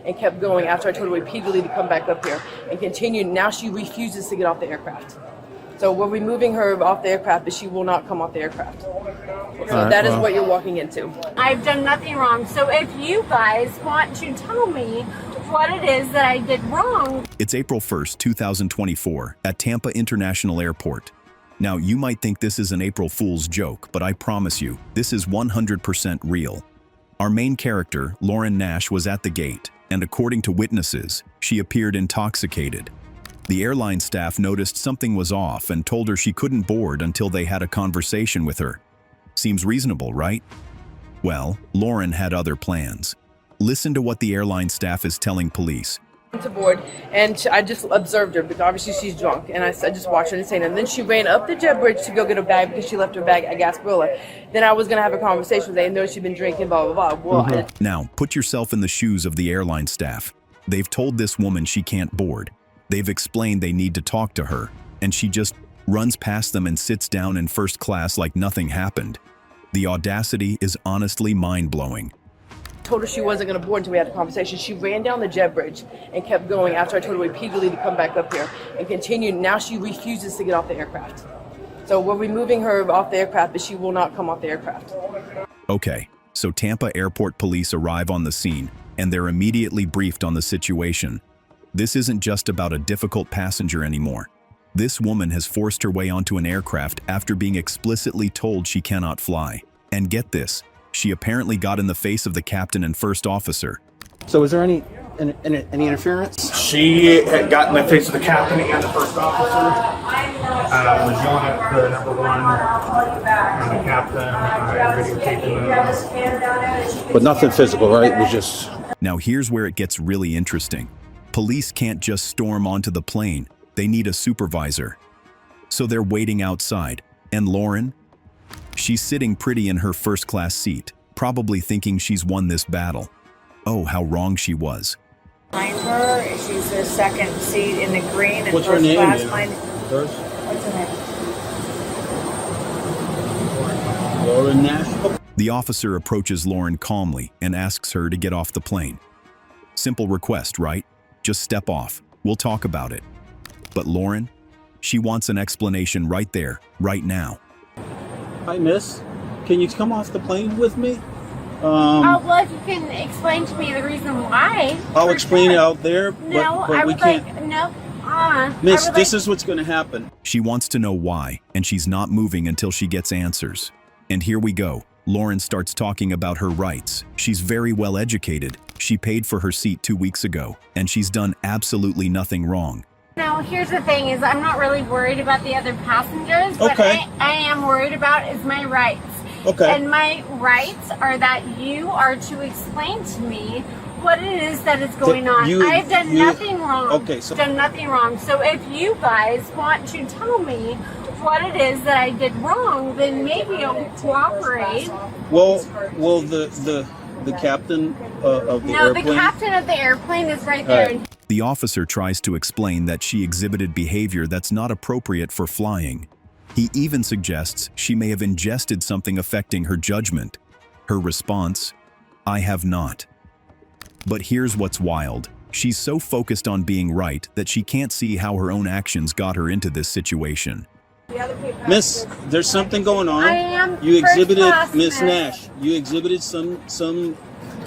and kept going after I told her repeatedly to come back up here and continued. Now she refuses to get off the aircraft. So we're removing her off the aircraft, but she will not come off the aircraft. So that is what you're walking into. I've done nothing wrong. So if you guys want to tell me what it is that I did wrong. It's April 1st, 2024 at Tampa International Airport. Now, you might think this is an April Fool's joke, but I promise you, this is 100% real. Our main character, Lauren Nash, was at the gate, and according to witnesses, she appeared intoxicated. The airline staff noticed something was off and told her she couldn't board until they had a conversation with her. Seems reasonable, right? Well, Lauren had other plans. Listen to what the airline staff is telling police. To board, and I just observed her because obviously she's drunk, and I just watched her and saying, and then she ran up the jet bridge to go get her bag because she left her bag at Gasparilla. Then I was gonna have a conversation with her and know she'd been drinking, blah blah blah. Well, Now, put yourself in the shoes of the airline staff. They've told this woman she can't board. They've explained they need to talk to her, and she just runs past them and sits down in first class like nothing happened. The audacity is honestly mind-blowing. Told her she wasn't going to board until we had a conversation. She ran down the jet bridge and kept going after I told her repeatedly to come back up here and continued. Now she refuses to get off the aircraft. So we're removing her off the aircraft, but she will not come off the aircraft. Okay, so Tampa Airport police arrive on the scene, and they're immediately briefed on the situation. This isn't just about a difficult passenger anymore. This woman has forced her way onto an aircraft after being explicitly told she cannot fly. And get this, she apparently got in the face of the captain and first officer. So is there any interference? She had gotten in the face of the captain and the first officer. Was yelling at the number one and the captain, videotaping them. But nothing physical, right? It was just... Now here's where it gets really interesting. Police can't just storm onto the plane. They need a supervisor. So they're waiting outside. And Lauren? She's sitting pretty in her first-class seat, probably thinking she's won this battle. Oh, how wrong she was. Behind her, she's the second seat in the green and What's her first name? class. First? What's her name? Lauren Nash. The officer approaches Lauren calmly and asks her to get off the plane. Simple request, right? Just step off. We'll talk about it. But Lauren, she wants an explanation right there, right now. Hi, miss. Can you come off the plane with me? Well, if you can explain to me the reason why. I'll explain it out there, No, but I we would can't. like, no. Miss, this is what's going to happen. She wants to know why, and she's not moving until she gets answers. And here we go. Lauren starts talking about her rights. She's very well educated. She paid for her seat 2 weeks ago, and she's done absolutely nothing wrong. Now, here's the thing is I'm not really worried about the other passengers. Okay. What I am worried about is my rights. Okay. And my rights are that you are to explain to me what it is that is going on. I've done nothing wrong. Okay, so... I've done nothing wrong. So if you guys want to tell me what it is that I did wrong, then maybe I'll cooperate. Well, the captain of the airplane... No, the captain of the airplane is right there. Right. The officer tries to explain that she exhibited behavior that's not appropriate for flying. He even suggests she may have ingested something affecting her judgment. Her response, I have not. But here's what's wild. She's so focused on being right that she can't see how her own actions got her into this situation. Miss, there's something going on. I am You first exhibited, class, Miss Nash, you exhibited some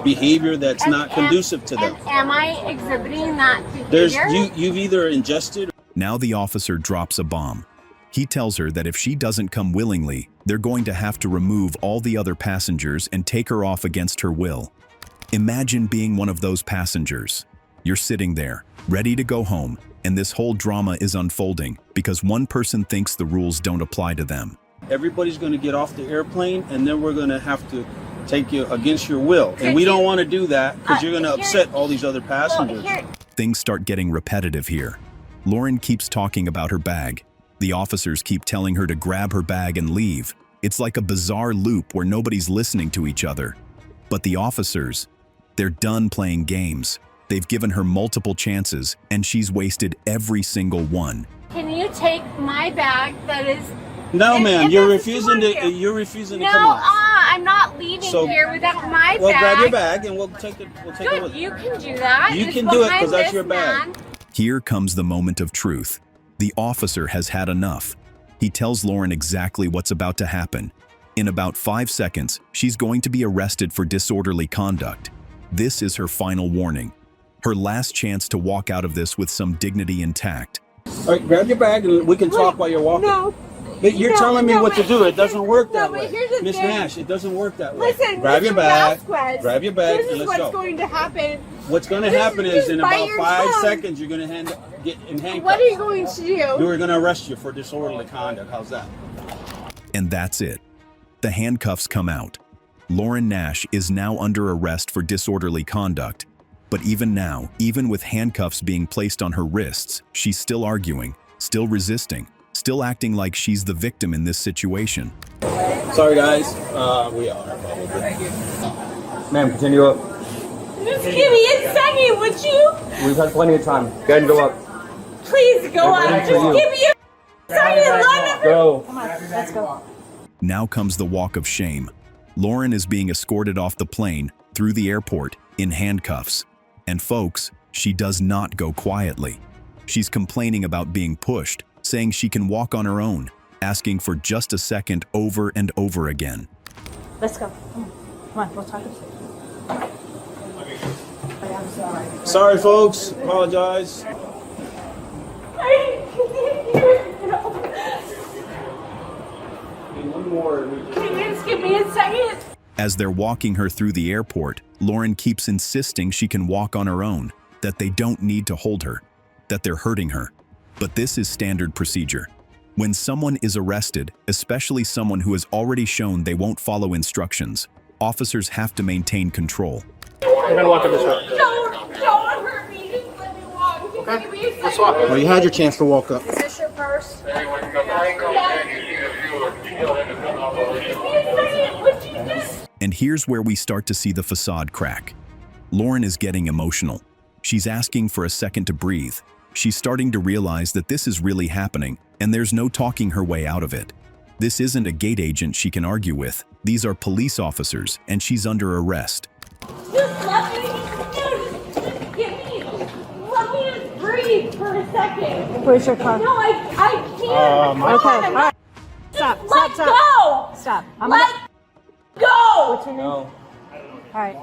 behavior that's not conducive to them. Am I exhibiting that behavior? You've either ingested... Now the officer drops a bomb. He tells her that if she doesn't come willingly, they're going to have to remove all the other passengers and take her off against her will. Imagine being one of those passengers. You're sitting there, ready to go home, and this whole drama is unfolding because one person thinks the rules don't apply to them. Everybody's going to get off the airplane, and then we're going to have to take you against your will. And we don't want to do that because you're going to upset all these other passengers. Things start getting repetitive here. Lauren keeps talking about her bag. The officers keep telling her to grab her bag and leave. It's like a bizarre loop where nobody's listening to each other. But the officers, they're done playing games. They've given her multiple chances, and she's wasted every single one. Can you take my bag that is... No, ma'am, You're refusing to come no, off. I I'm not leaving So- here without my Well, bag. grab your bag and we'll take it. We'll take it Good, with you can do that. You It's can do it, 'cause behind that's this your bag. man. Here comes the moment of truth. The officer has had enough. He tells Lauren exactly what's about to happen. In about 5 seconds, she's going to be arrested for disorderly conduct. This is her final warning. Her last chance to walk out of this with some dignity intact. All right, grab your bag and we can talk while you're walking. No. But you're No, telling me no, what to but do. It here's doesn't work no, that but way. here's the Miss thing. Nash, it doesn't work that way. Listen, grab your Mr. bag. Vasquez, Grab your bag this and is let's what's go. going to happen. What's going to Just- happen is just in bite about your 5 tongue. seconds you're going to get in handcuffs. What are you going to do? We're going to arrest you for disorderly conduct. How's that? And that's it. The handcuffs come out. Lauren Nash is now under arrest for disorderly conduct. But even now, even with handcuffs being placed on her wrists, she's still arguing, still resisting, still acting like she's the victim in this situation. Sorry, guys. We are probably. Ma'am, continue up. Just give me a second, would you? We've had plenty of time. Go ahead and go up. Please go on. waiting Just for you. give me a second. Go. Now comes the walk of shame. Lauren is being escorted off the plane, through the airport, in handcuffs. And folks, she does not go quietly. She's complaining about being pushed, saying she can walk on her own, asking for just a second over and over again. Let's go. Come on, we'll talk. Sorry, folks. Apologize. One more. Can you just give me a second? As they're walking her through the airport, Lauren keeps insisting she can walk on her own, that they don't need to hold her, that they're hurting her. But this is standard procedure. When someone is arrested, especially someone who has already shown they won't follow instructions, officers have to maintain control. We're gonna walk up this way. Don't hurt me. Just let me walk. Just give me a second. Well, you had your chance to walk up. Is this your purse? Give me a second. Would you just... And here's where we start to see the facade crack. Lauren is getting emotional. She's asking for a second to breathe. She's starting to realize that this is really happening, and there's no talking her way out of it. This isn't a gate agent she can argue with. These are police officers, and she's under arrest. Just let me... Just give me... Let me just breathe for a second. Where's your car? No, I can't. Okay, all right. Stop, Let stop, stop. go. Stop. Let go. All right.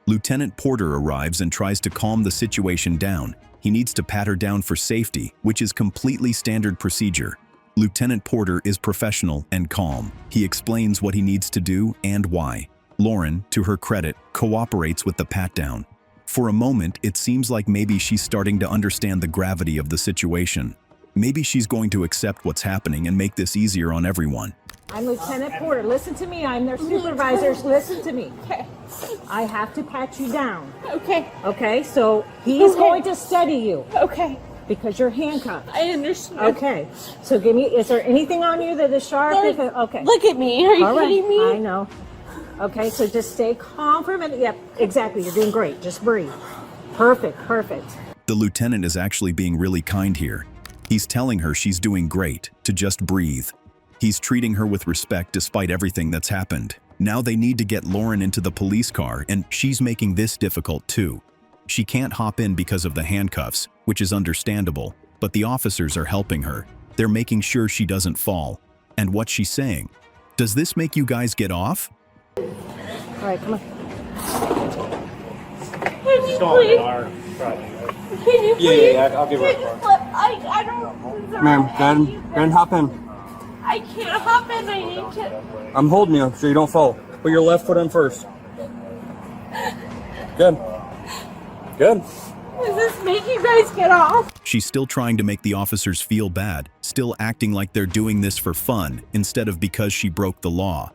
Lieutenant Porter arrives and tries to calm the situation down. He needs to pat her down for safety, which is completely standard procedure. Lieutenant Porter is professional and calm. He explains what he needs to do and why. Lauren, to her credit, cooperates with the pat-down. For a moment, it seems like maybe she's starting to understand the gravity of the situation. Maybe she's going to accept what's happening and make this easier on everyone. I'm Lieutenant Porter. Listen to me. I'm their supervisor. Listen to me. Okay. I have to pat you down. Okay. Okay, so he's Okay. going to study you Okay. because you're handcuffed. I understand. Okay, so give me, is there anything on you that is sharp? There's- Okay. Look at me. Are you All right, kidding me? I know. Okay, so just stay calm for a minute. Yep, exactly. You're doing great. Just breathe. Perfect, perfect. The lieutenant is actually being really kind here. He's telling her she's doing great, to just breathe. He's treating her with respect despite everything that's happened. Now they need to get Lauren into the police car, and she's making this difficult too. She can't hop in because of the handcuffs, which is understandable, but the officers are helping her. They're making sure she doesn't fall. And what's she saying? Does this make you guys get off? All right, come on. Can you Still in please? our truck. Can you please? Yeah, I'll give her a Just car. I don't. Ma'am, go ahead and hop in. I can't hop in. I need to. I'm holding you so you don't fall. Put your left foot in first. Good. Good. Does this make you guys get off? She's still trying to make the officers feel bad, still acting like they're doing this for fun instead of because she broke the law.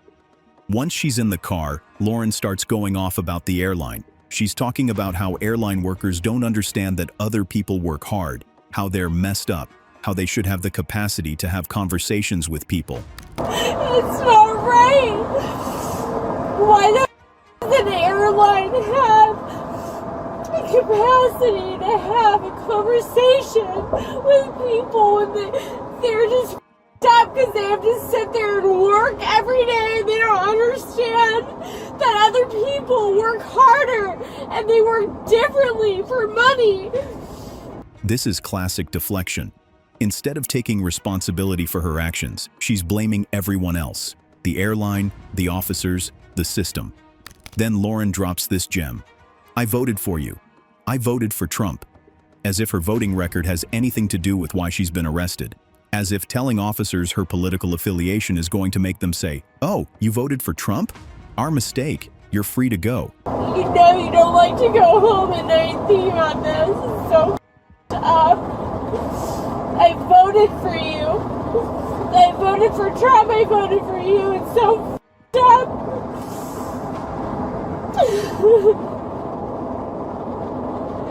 Once she's in the car, Lauren starts going off about the airline. She's talking about how airline workers don't understand that other people work hard, how they're messed up, how they should have the capacity to have conversations with people. It's not right. Why does an airline have the capacity to have a conversation with people when they're just up because they have to sit there and work every day and they don't understand that other people work harder and they work differently for money. This is classic deflection. Instead of taking responsibility for her actions, she's blaming everyone else. The airline, the officers, the system. Then Lauren drops this gem. I voted for you. I voted for Trump. As if her voting record has anything to do with why she's been arrested. As if telling officers her political affiliation is going to make them say, "Oh, you voted for Trump? Our mistake. You're free to go." You know you don't like to go home at night thinking about this. It's so up. I voted for you. I voted for Trump. I voted for you. It's so up. I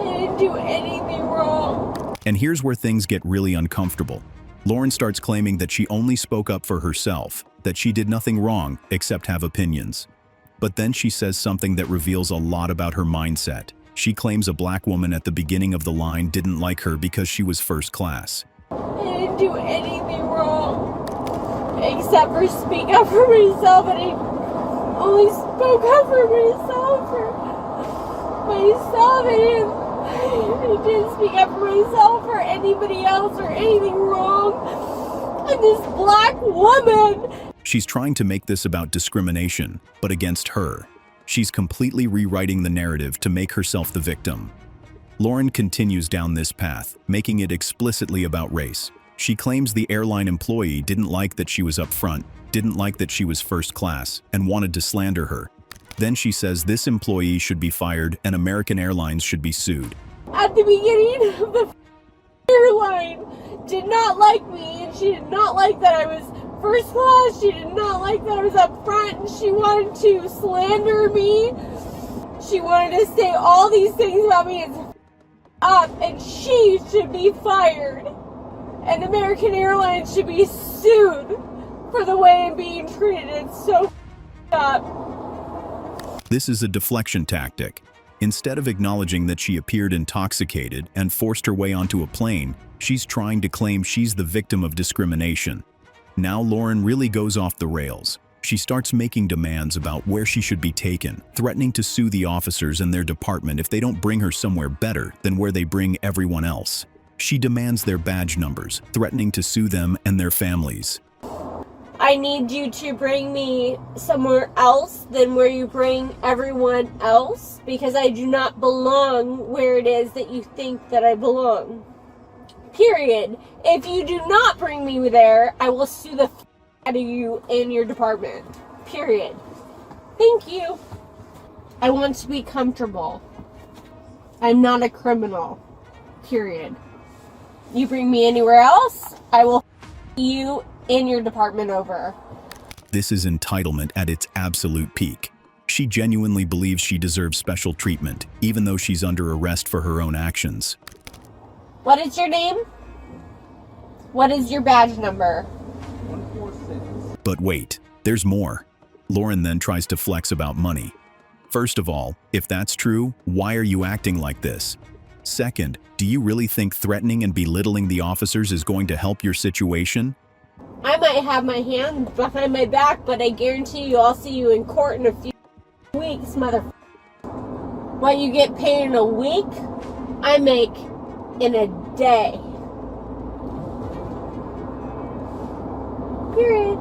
didn't do anything wrong. And here's where things get really uncomfortable. Lauren starts claiming that she only spoke up for herself, that she did nothing wrong except have opinions. But then she says something that reveals a lot about her mindset. She claims a black woman at the beginning of the line didn't like her because she was first class. I didn't do anything wrong except for speak up for myself, and I only spoke up for myself. I didn't speak up for myself or anybody else or anything wrong. And this black woman. She's trying to make this about discrimination, but against her. She's completely rewriting the narrative to make herself the victim. Lauren continues down this path, making it explicitly about race. She claims the airline employee didn't like that she was up front, didn't like that she was first class, and wanted to slander her. Then she says this employee should be fired and American Airlines should be sued. At the beginning of the airline did not like me, and she did not like that I was first class. She did not like that I was up front, and she wanted to slander me. She wanted to say all these things about me. It's up, and she should be fired. And American Airlines should be sued for the way I'm being treated. It's so up. This is a deflection tactic. Instead of acknowledging that she appeared intoxicated and forced her way onto a plane, she's trying to claim she's the victim of discrimination. Now Lauren really goes off the rails. She starts making demands about where she should be taken, threatening to sue the officers and their department if they don't bring her somewhere better than where they bring everyone else. She demands their badge numbers, threatening to sue them and their families. I need you to bring me somewhere else than where you bring everyone else, because I do not belong where it is that you think that I belong. Period. If you do not bring me there, I will sue the out of you and your department. Period. Thank you. I want to be comfortable. I'm not a criminal. Period. You bring me anywhere else, I will you in your department over. This is entitlement at its absolute peak. She genuinely believes she deserves special treatment, even though she's under arrest for her own actions. What is your name? What is your badge number? But wait, there's more. Lauren then tries to flex about money. First of all, if that's true, why are you acting like this? Second, do you really think threatening and belittling the officers is going to help your situation? I might have my hands behind my back, but I guarantee you I'll see you in court in a few weeks, What you get paid in a week, I make in a day. Period.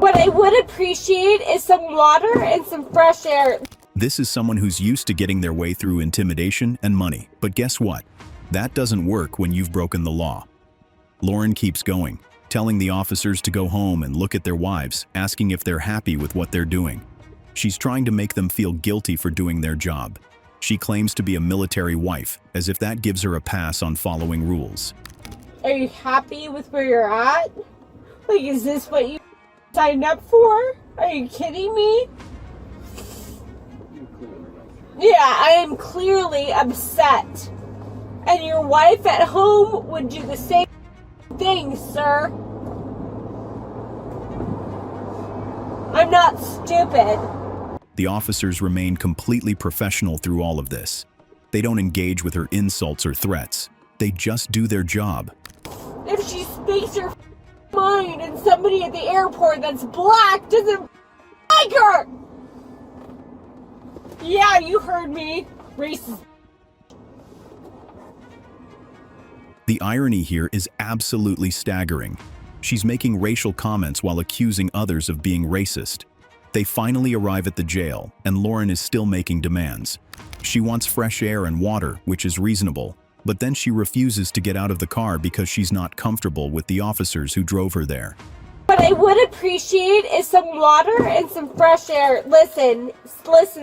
What I would appreciate is some water and some fresh air. This is someone who's used to getting their way through intimidation and money. But guess what? That doesn't work when you've broken the law. Lauren keeps going, telling the officers to go home and look at their wives, asking if they're happy with what they're doing. She's trying to make them feel guilty for doing their job. She claims to be a military wife, as if that gives her a pass on following rules. Are you happy with where you're at? Like, is this what you signed up for? Are you kidding me? Yeah, I am clearly upset. And your wife at home would do the same thing, sir. I'm not stupid. The officers remain completely professional through all of this. They don't engage with her insults or threats. They just do their job. If she speaks her mind and somebody at the airport that's black doesn't like her. Yeah, you heard me. Racist. The irony here is absolutely staggering. She's making racial comments while accusing others of being racist. They finally arrive at the jail, and Lauren is still making demands. She wants fresh air and water, which is reasonable, but then she refuses to get out of the car because she's not comfortable with the officers who drove her there. What I would appreciate is some water and some fresh air. Listen,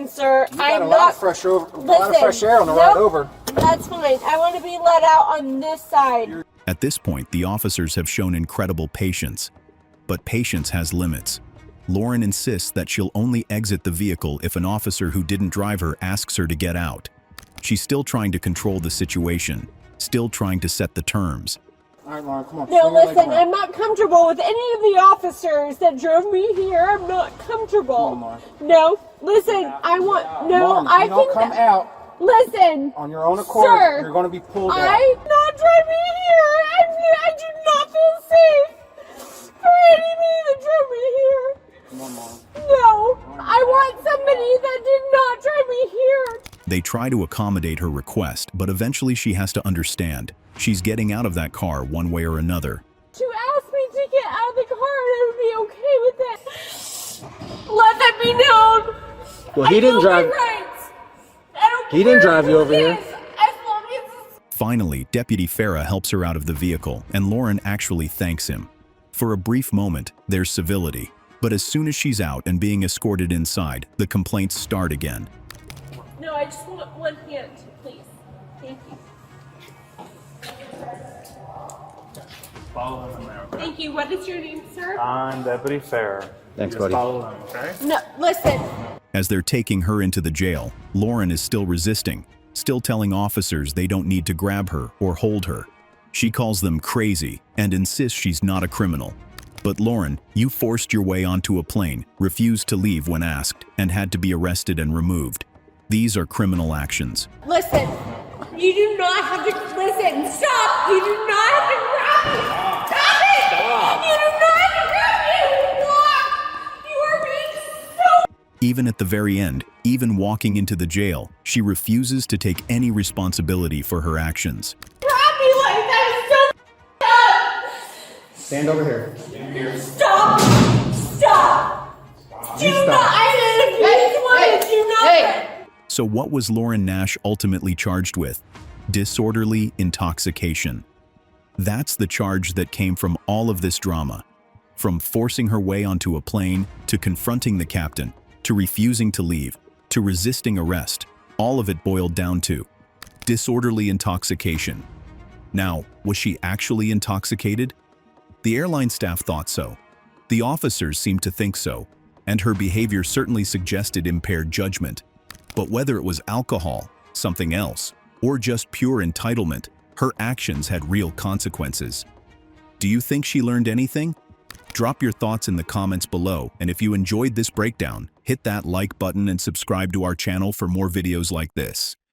sir. I'm not fresh air on the Listen, ride nope, over. That's fine. I want to be let out on this side. At this point, the officers have shown incredible patience. But patience has limits. Lauren insists that she'll only exit the vehicle if an officer who didn't drive her asks her to get out. She's still trying to control the situation, still trying to set the terms. All right, Lauren, come on. No, listen, I'm not comfortable with any of the officers that drove me here. I'm not comfortable. Come on, No, listen, I want, no, Lauren, I if you don't can, come out listen, on your own accord, sir, you're going to be pulled out. I'm not driving here. I do not feel safe for anybody that drove me here. Come on, Lauren. No, I want somebody that did not drive me here. They try to accommodate her request, but eventually she has to understand. She's getting out of that car one way or another. To ask me to get out of the car, and I would be okay with it. Let that be known. Well, he didn't drive. He didn't drive you over here. As long as Finally, Deputy Farah helps her out of the vehicle, and Lauren actually thanks him. For a brief moment, there's civility. But as soon as she's out and being escorted inside, the complaints start again. No, I just want one hand, please. Thank you. Follow them in there, okay? Thank you. What is your name, sir? I'm Deputy Fair. Thanks, Just buddy. follow them, okay? No, listen. As they're taking her into the jail, Lauren is still resisting, still telling officers they don't need to grab her or hold her. She calls them crazy and insists she's not a criminal. But Lauren, you forced your way onto a plane, refused to leave when asked, and had to be arrested and removed. These are criminal actions. Listen. You do not have to listen. Stop. You do not have to grab me. Stop it. You do not have to grab me. Walk. You are being so. Even at the very end, even walking into the jail, she refuses to take any responsibility for her actions. Grab me like that is so up. Stand over here. Stop! Stop! Do not! I do not! So what was Lauren Nash ultimately charged with? Disorderly intoxication. That's the charge that came from all of this drama. From forcing her way onto a plane, to confronting the captain, to refusing to leave, to resisting arrest, all of it boiled down to disorderly intoxication. Now, was she actually intoxicated? The airline staff thought so. The officers seemed to think so, and her behavior certainly suggested impaired judgment. But whether it was alcohol, something else, or just pure entitlement, her actions had real consequences. Do you think she learned anything? Drop your thoughts in the comments below, and if you enjoyed this breakdown, hit that like button and subscribe to our channel for more videos like this.